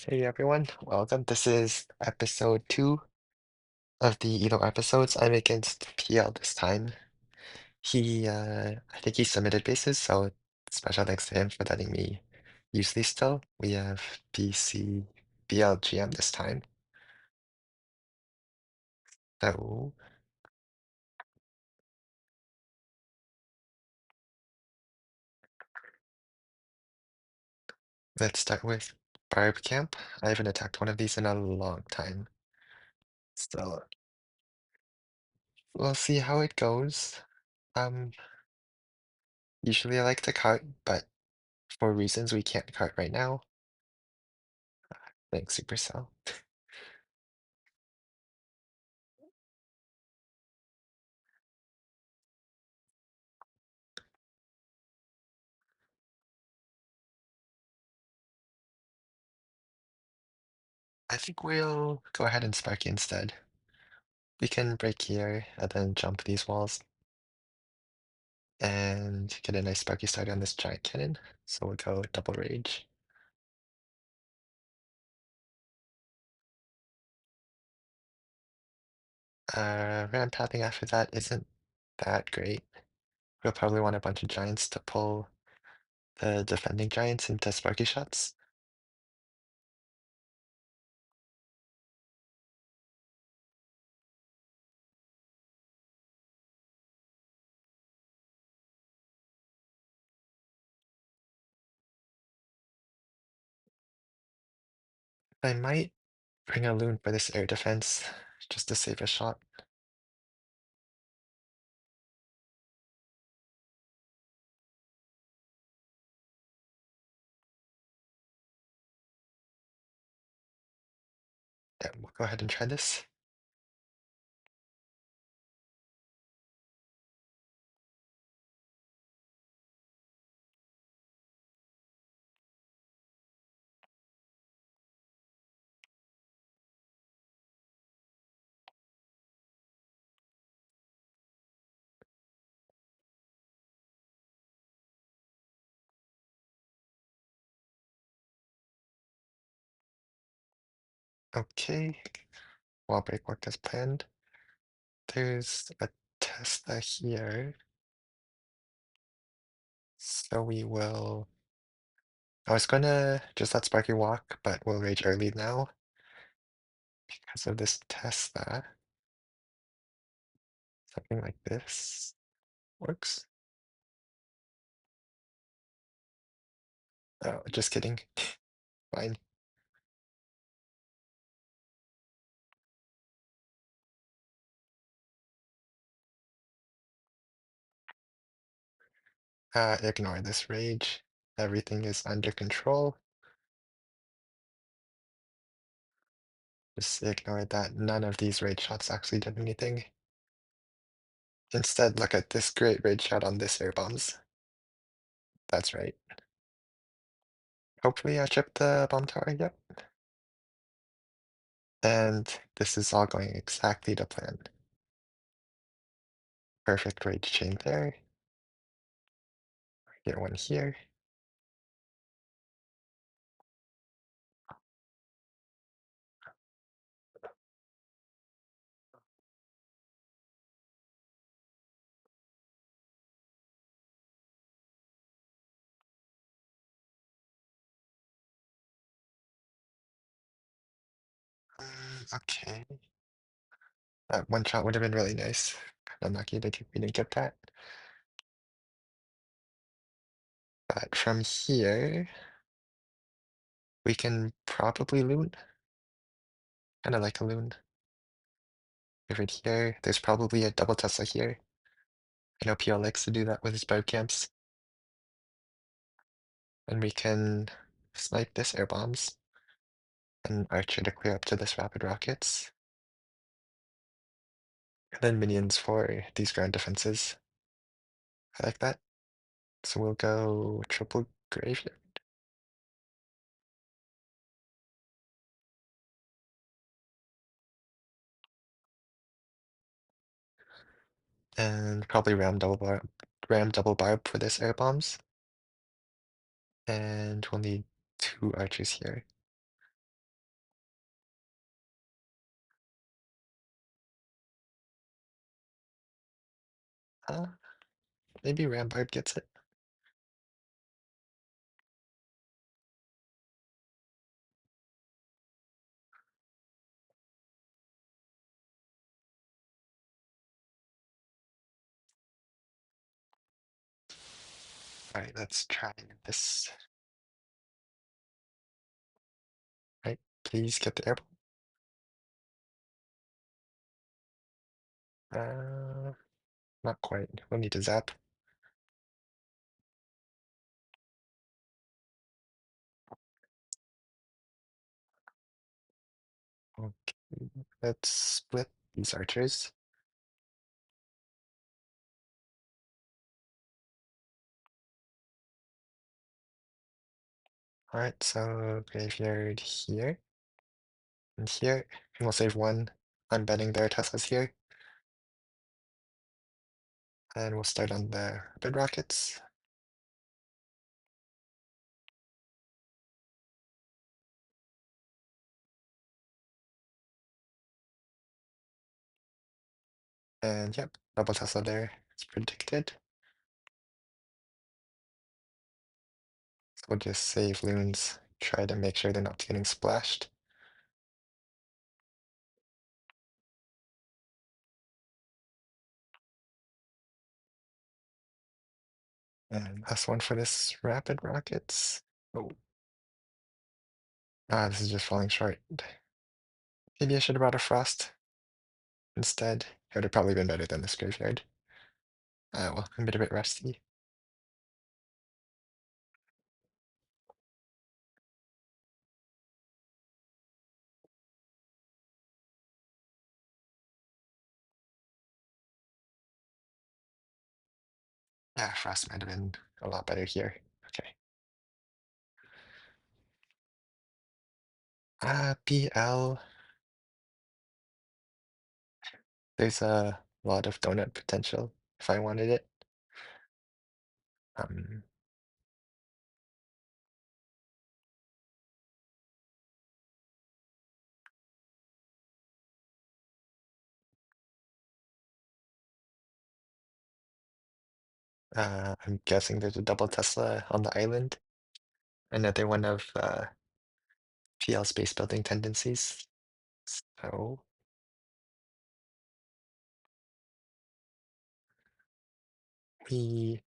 Hey everyone, welcome. This is episode 2 of the Elo episodes. I'm against PL this time. I think he submitted bases, so special thanks to him for letting me use these still. We have PC BLGM this time. So let's start with Barb Camp. I haven't attacked one of these in a long time. So we'll see how it goes. Um, Usually I like to cut, but for reasons we can't cut right now. Thanks, Supercell. I think we'll go ahead and Sparky instead. We can break here and then jump these walls and get a nice Sparky start on this giant cannon. So we'll go double rage. Ram pathing after that isn't that great. We'll probably want a bunch of giants to pull the defending giants into Sparky shots. I might bring a loon for this air defense just to save a shot. Yeah, we'll go ahead and try this. Okay, wall break worked as planned. There's a Tesla here. So we will. I was gonna just let Sparky walk, but we'll rage early now because of this Tesla. Something like this works. Oh, just kidding. Fine. Ignore this rage. Everything is under control. Just ignore that none of these rage shots actually did anything. Instead, look at this great rage shot on this air bombs. That's right. Hopefully I chip the bomb tower, yep. And this is all going exactly to plan. Perfect rage chain there. Get one here. Okay. That one shot would have been really nice. Unlucky that we didn't get that. But from here, we can probably loot. Kind of like a loon. Right here, there's probably a double Tesla here. I know PL likes to do that with his bow camps. And we can snipe this air bombs and Archer to clear up to this rapid rockets. And then minions for these ground defenses. I like that. So we'll go triple graveyard. And probably ram double barb for this air bombs. And we'll need 2 archers here. Uh, maybe Rampart gets it. All right, let's try this. Right, please get the airport. Not quite. We'll need to zap. Okay, let's split these archers. All right, so graveyard here and here, and we'll save one. I'm betting their Teslas here, and we'll start on the rapid rockets. And yep, double Tesla there. It's predicted. So we'll just save loons, try to make sure they're not getting splashed. And last one for this rapid rockets. Oh, this is just falling short. Maybe I should have brought a frost instead. It would have probably been better than this graveyard. Well, I'm a bit rusty. Yeah, frost might have been a lot better here. Okay. PL. There's a lot of donut potential if I wanted it. Um, I'm guessing there's a double Tesla on the island. Another one of PL space building tendencies. So we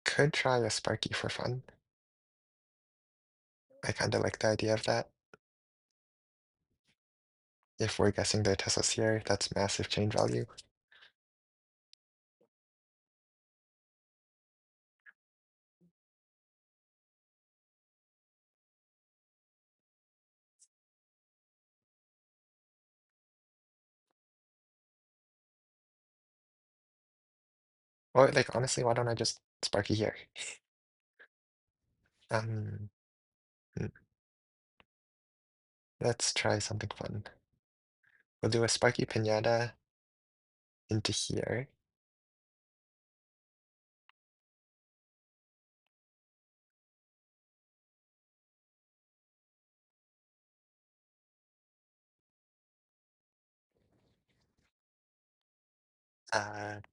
could try a Sparky for fun. I kind of like the idea of that. If we're guessing their Tesla's here, that's massive chain value. Or like honestly, why don't I just Sparky here? Um, hmm, let's try something fun. We'll do a Sparky Pinata into here.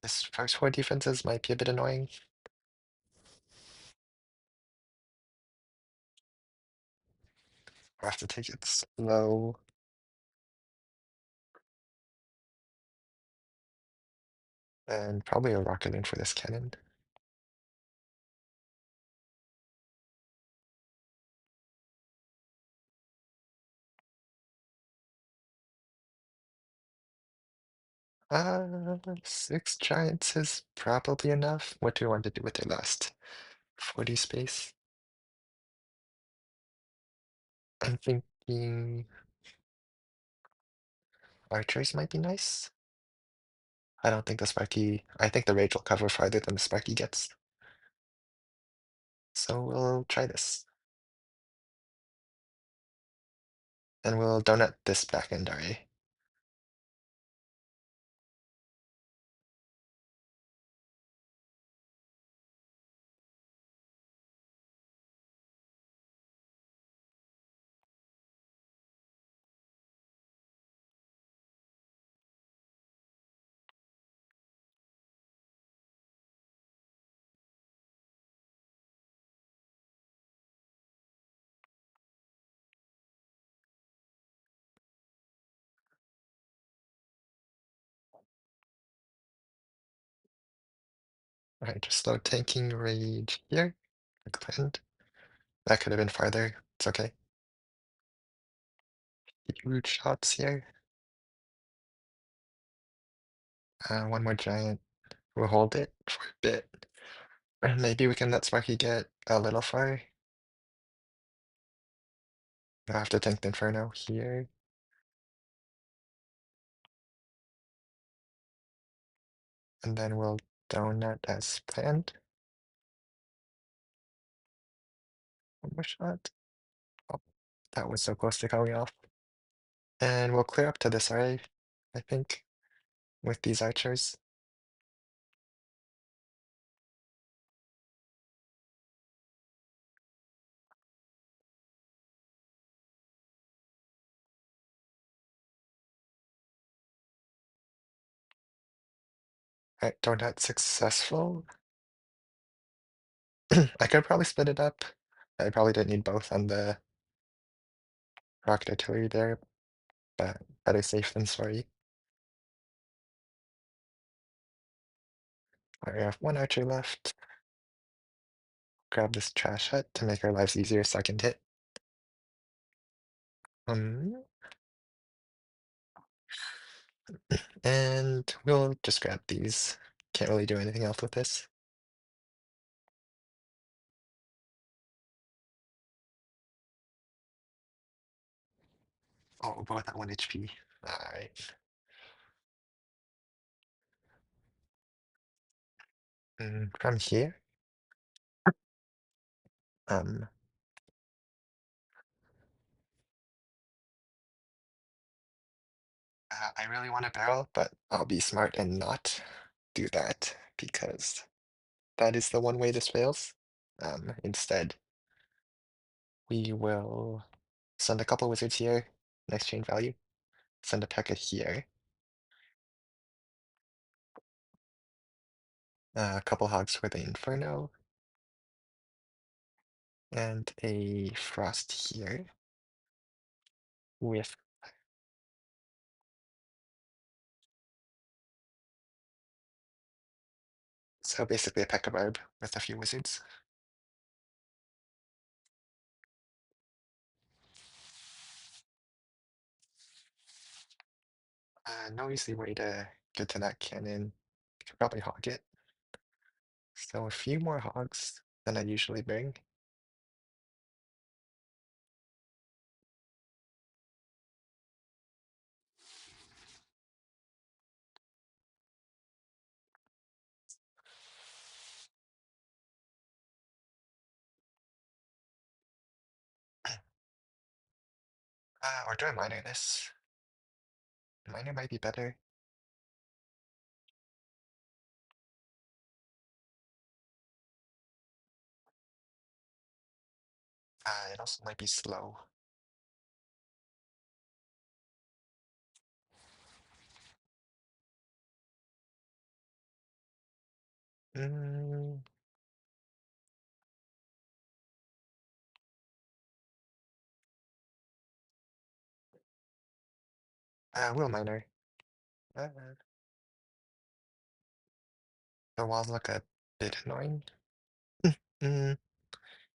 This first four defenses might be a bit annoying. I'll have to take it slow. And probably a rocket in for this cannon. Six giants is probably enough. What do we want to do with their last 40 space? I'm thinking archers might be nice. I don't think the Sparky, I think the rage will cover farther than the Sparky gets. So we'll try this. And we'll donut this back end RA. Alright, just slow tanking rage here, like planned. That could have been farther. It's okay. Huge shots here. One more giant. We'll hold it for a bit. And maybe we can let Sparky get a little far. I'll have to tank the Inferno here. And then we'll donut as planned. One more shot. Oh, that was so close to coming off. And we'll clear up to this array, I think, with these archers. Alright, donut successful. I could probably split it up. I probably didn't need both on the rocket artillery there, but better safe than sorry. Alright, we have one archer left. Grab this trash hut to make our lives easier, second hit. Um, and we'll just grab these. Can't really do anything else with this. Oh, both at 1 HP. Alright. From here, um, I really want a barrel, but I'll be smart and not do that because that is the one way this fails. Instead, we will send a couple wizards here, nice chain value. Send a P.E.K.K.A here, a couple hogs for the Inferno, and a Frost here with so basically a P.E.K.K.A barb with a few wizards. No easy way to get to that cannon. Could probably hog it. So a few more hogs than I usually bring. Or do I miner this? Miner might be better. It also might be slow. Mm, will miner. Uh, the walls look a bit annoying. Mm,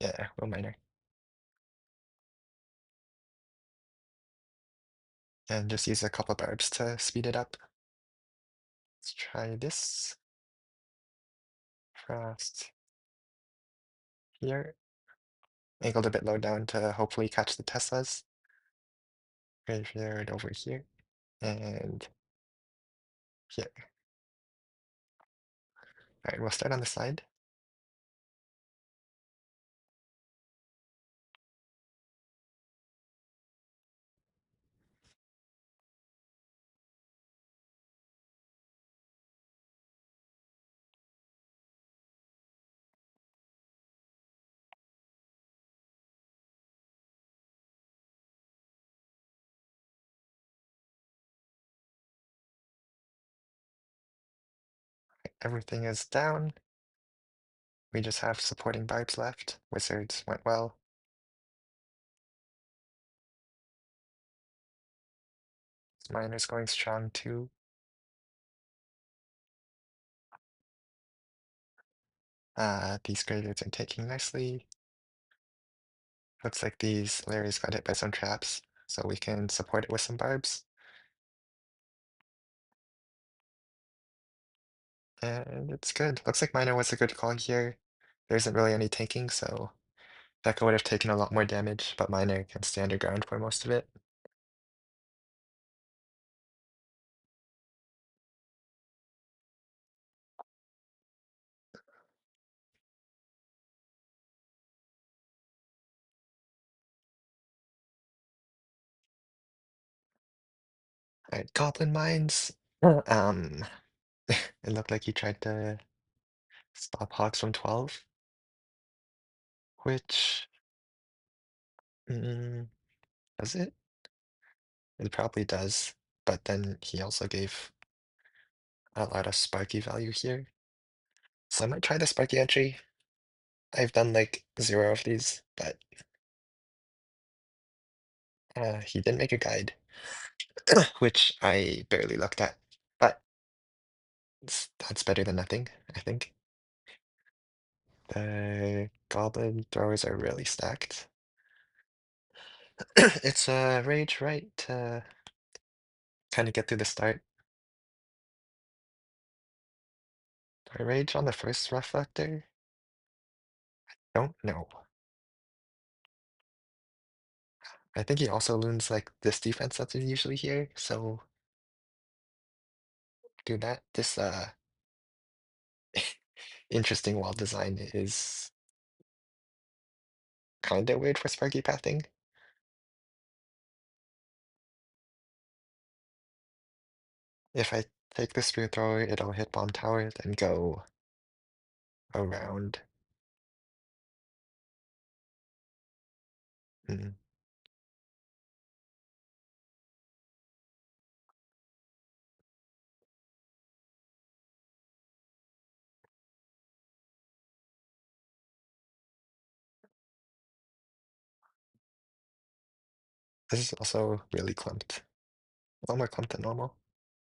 yeah, will miner. And just use a couple barbs to speed it up. Let's try this. Frost here. Angled a bit low down to hopefully catch the Teslas. Graveyard over here. And here. Alright, we'll start on the side. Everything is down. We just have supporting barbs left. Wizards went well. Miner's going strong too. These graveyards are taking nicely. Looks like these Larrys got hit by some traps, so we can support it with some barbs. And it's good. Looks like Miner was a good call here. There isn't really any tanking, so Becca would have taken a lot more damage, but Miner can stay underground for most of it. Alright, Goblin Mines. It looked like he tried to stop Hogs from 12, which, mm, does it? It probably does, but then he also gave a lot of Sparky value here. So I might try the Sparky entry. I've done like 0 of these, but he did make a guide, which I barely looked at, but that's better than nothing, I think. The Goblin throwers are really stacked. It's a rage, right, to kind of get through the start. Do I rage on the first reflector? Don't know. I think he also loons like this defense that's usually here, so do that. This interesting wall design is kind of weird for Sparky pathing. If I take the spear thrower, it'll hit bomb tower, then go around. Mm. This is also really clumped. A lot more clumped than normal.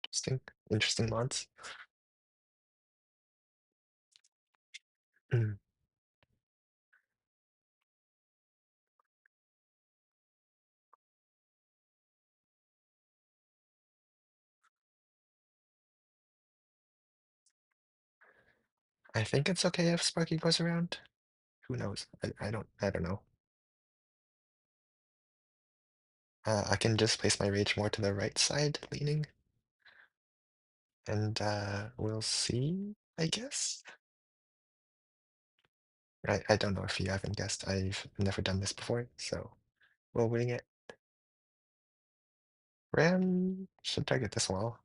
Interesting. Interesting mods. Mm. I think it's okay if Sparky goes around. Who knows? I don't know. I can just place my rage more to the right side, leaning, and we'll see, I guess. I don't know if you haven't guessed. I've never done this before, so we'll wing it. Ram should target this wall.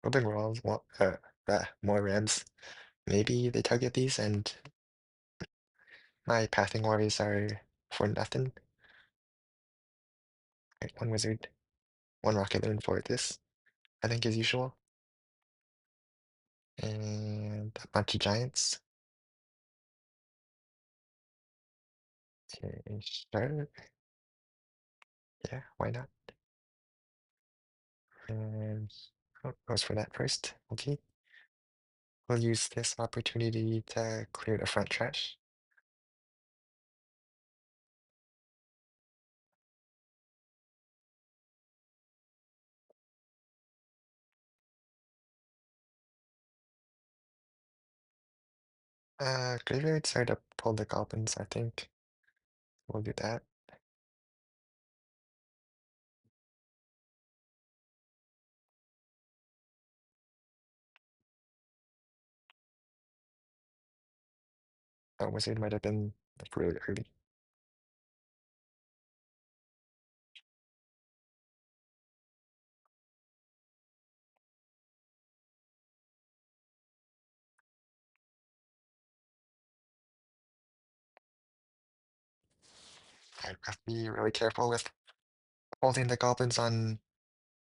Building walls, more rams. Maybe they target these and my pathing warriors are for nothing. Right, one wizard, one rocket loon for this, I think as usual. And a bunch of giants. Okay, sure. Yeah, why not? And oh, goes for that first. Okay. We'll use this opportunity to clear the front trash. Graveyards are to pull the goblins, I think. We'll do that. Wizard might have been like really early. I have to be really careful with holding the goblins on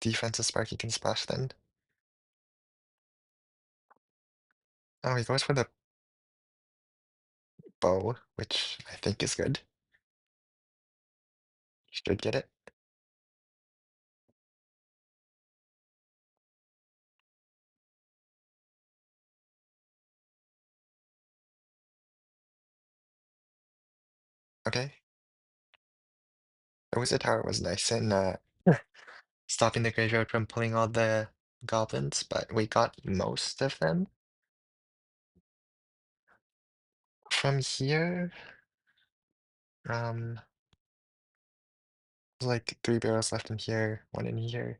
defensive spark you can splash then. Oh, he goes for the bow, which I think is good. Should get it. Okay. The Wizard Tower was nice in stopping the graveyard from pulling all the goblins, but we got most of them. From here, um, there's like 3 barrels left in here, one in here.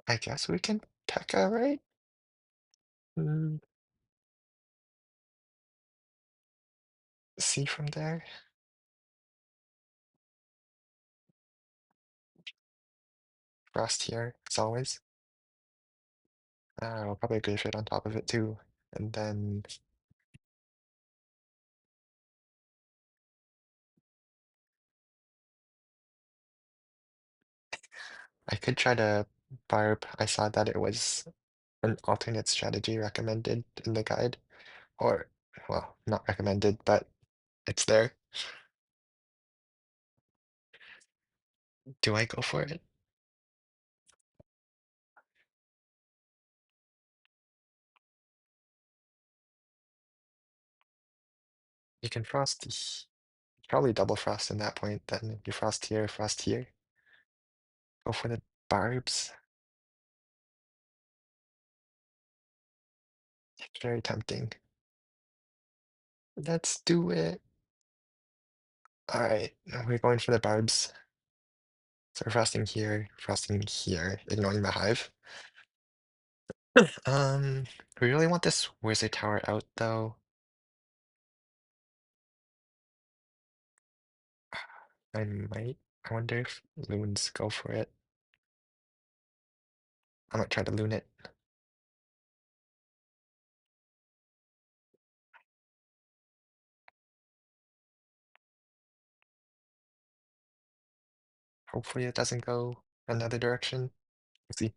I guess we can P.E.K.K.A, right? Mm, see from there. Frost here, as always. I'll probably graveyard on top of it too. And then I could try to barb. I saw that it was an alternate strategy recommended in the guide. Or, well, not recommended, but it's there. Do I go for it? You can frost. Probably double frost in that point, then you frost here, frost here. Go for the barbs. Very tempting. Let's do it. Alright, we're going for the barbs. So we're frosting here, ignoring the hive. Um, we really want this wizard tower out though. I might. I wonder if loons go for it. I might try to loon it. Hopefully it doesn't go another direction. We'll see.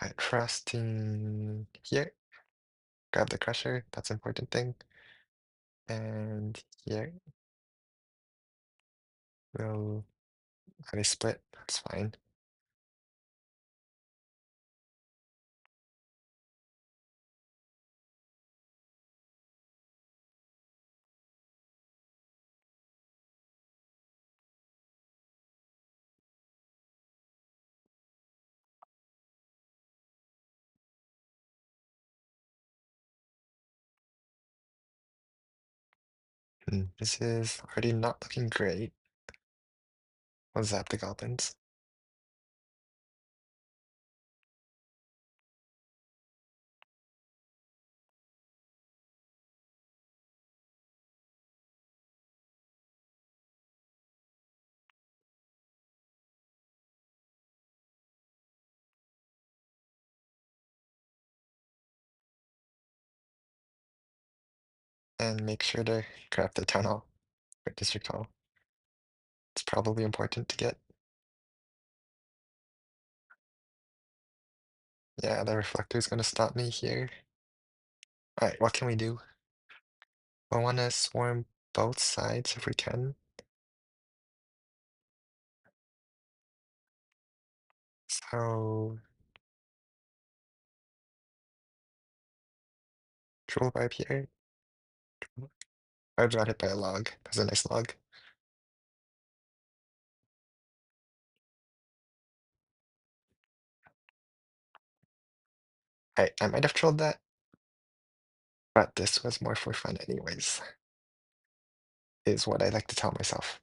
Alright, frosting here. Grab the crusher, that's an important thing. And here we'll let it split, that's fine. This is already not looking great. We'll zap the goblins. And make sure to grab the town hall or district hall. It's probably important to get. Yeah, the reflector is gonna stop me here. Alright, what can we do? I wanna swarm both sides if we can. So troll vibe here. I got hit by a log. That's a nice log. I might have trolled that, but this was more for fun anyways, is what I like to tell myself.